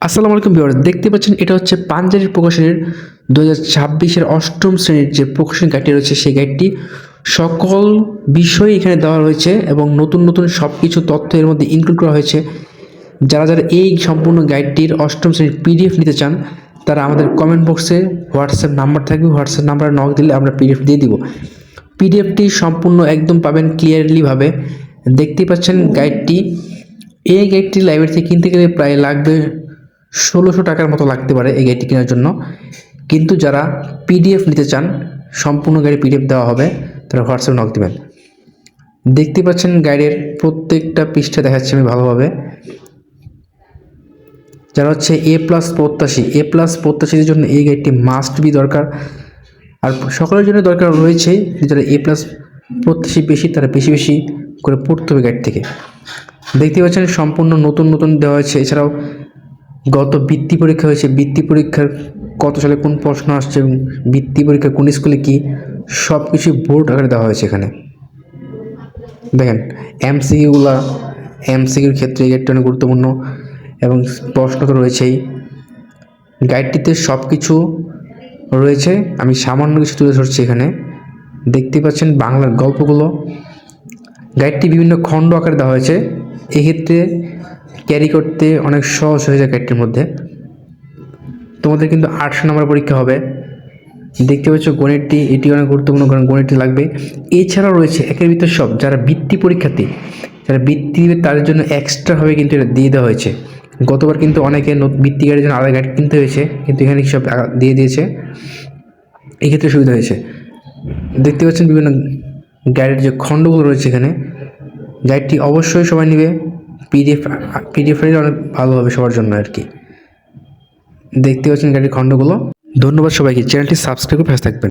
আসসালামু আলাইকুম ভিউয়ার্স, দেখতে পাচ্ছেন এটা হচ্ছে পাঞ্জাবি প্রকাশনের 2026-এর অষ্টম শ্রেণীর যে প্রকাশন গাইডটি রয়েছে সেই গাইডটি সকল বিষয় এখানে দেওয়া রয়েছে এবং নতুন নতুন সব কিছু তথ্য এর মধ্যে ইনক্লুড করা হয়েছে। যারা যারা এই সম্পূর্ণ গাইডটির অষ্টম শ্রেণীর পিডিএফ নিতে চান তারা আমাদের কমেন্ট বক্সে হোয়াটসঅ্যাপ নাম্বার থাকবে, হোয়াটসঅ্যাপ নাম্বারে নক দিলে আমরা পিডিএফ দিয়ে দিব। পিডিএফটি সম্পূর্ণ একদম পাবেন ক্লিয়ারলিভাবে। দেখতেই পাচ্ছেন গাইডটি। এই গাইডটি লাইব্রেরি থেকে কিনতে গেলে প্রায় লাগবে 1600 টাকার মতো লাগতে পারে এই গাইডটি কেনার জন্য। কিন্তু যারা পিডিএফ নিতে চান, সম্পূর্ণ গাইডে পিডিএফ দেওয়া হবে, তারা হোয়াটসঅ্যাপ নক দেবেন। দেখতে পাচ্ছেন গাইডের প্রত্যেকটা পৃষ্ঠা দেখাচ্ছি আমি ভালোভাবে। যারা হচ্ছে এ প্লাস প্রত্যাশীদের জন্য এই গাইডটি মাস্ট বি দরকার। আর সকলের জন্য দরকার রয়েছে, যারা এ+ প্রত্যাশী বেশি তারা বেশি বেশি করে পড়তে হবে গাইড থেকে। দেখতে পাচ্ছেন সম্পূর্ণ নতুন নতুন দেওয়া হয়েছে। এছাড়াও গত বৃত্তি পরীক্ষা হয়েছে, বৃত্তি পরীক্ষার কত সালে কোন প্রশ্ন আসছে এবং বৃত্তি পরীক্ষা কোন স্কুলে কী সব কিছু বোর্ড আকারে দেওয়া হয়েছে এখানে। দেখেন এমসিকিউর ক্ষেত্রে এই গাইডটা অনেক গুরুত্বপূর্ণ এবং প্রশ্ন তো রয়েছেই। গাইডটিতে সব কিছু রয়েছে, আমি সামান্য কিছু তুলে ধরছি এখানে। দেখতে পাচ্ছেন বাংলার গল্পগুলো। গাইডটি বিভিন্ন খণ্ড আকারে দেওয়া হয়েছে, এক্ষেত্রে ক্যারি করতে অনেক সহজ হয়ে যায় গাইডটির মধ্যে। তোমাদের কিন্তু 800 নম্বর পরীক্ষা হবে। দেখতে পাচ্ছ গণিতটি, এটি অনেক গুরুত্বপূর্ণ কারণ গণিতটি লাগবে। এছাড়াও রয়েছে একের ভিতর সব, যারা বৃত্তি পরীক্ষার্থী, যারা বৃত্তি দিবে তাদের জন্য এক্সট্রাভাবে কিন্তু এটা দিয়ে দেওয়া হয়েছে। গতবার কিন্তু অনেকে বৃত্তি গাইডের জন্য আলাদা গাইড কিনতে হয়েছে, কিন্তু এখানে সব দিয়ে দিয়েছে, এক্ষেত্রে সুবিধা হয়েছে। দেখতে পাচ্ছেন বিভিন্ন গাইডের যে খণ্ডগুলো রয়েছে এখানে। গাইডটি অবশ্যই সবাই নেবে, পিডিএফ অনেক ভালো হবে সবার জন্য আর কি। দেখতে পাচ্ছেন গাইডের খণ্ডগুলো। ধন্যবাদ সবাইকে, চ্যানেলটি সাবস্ক্রাইব করে পাশে থাকবেন।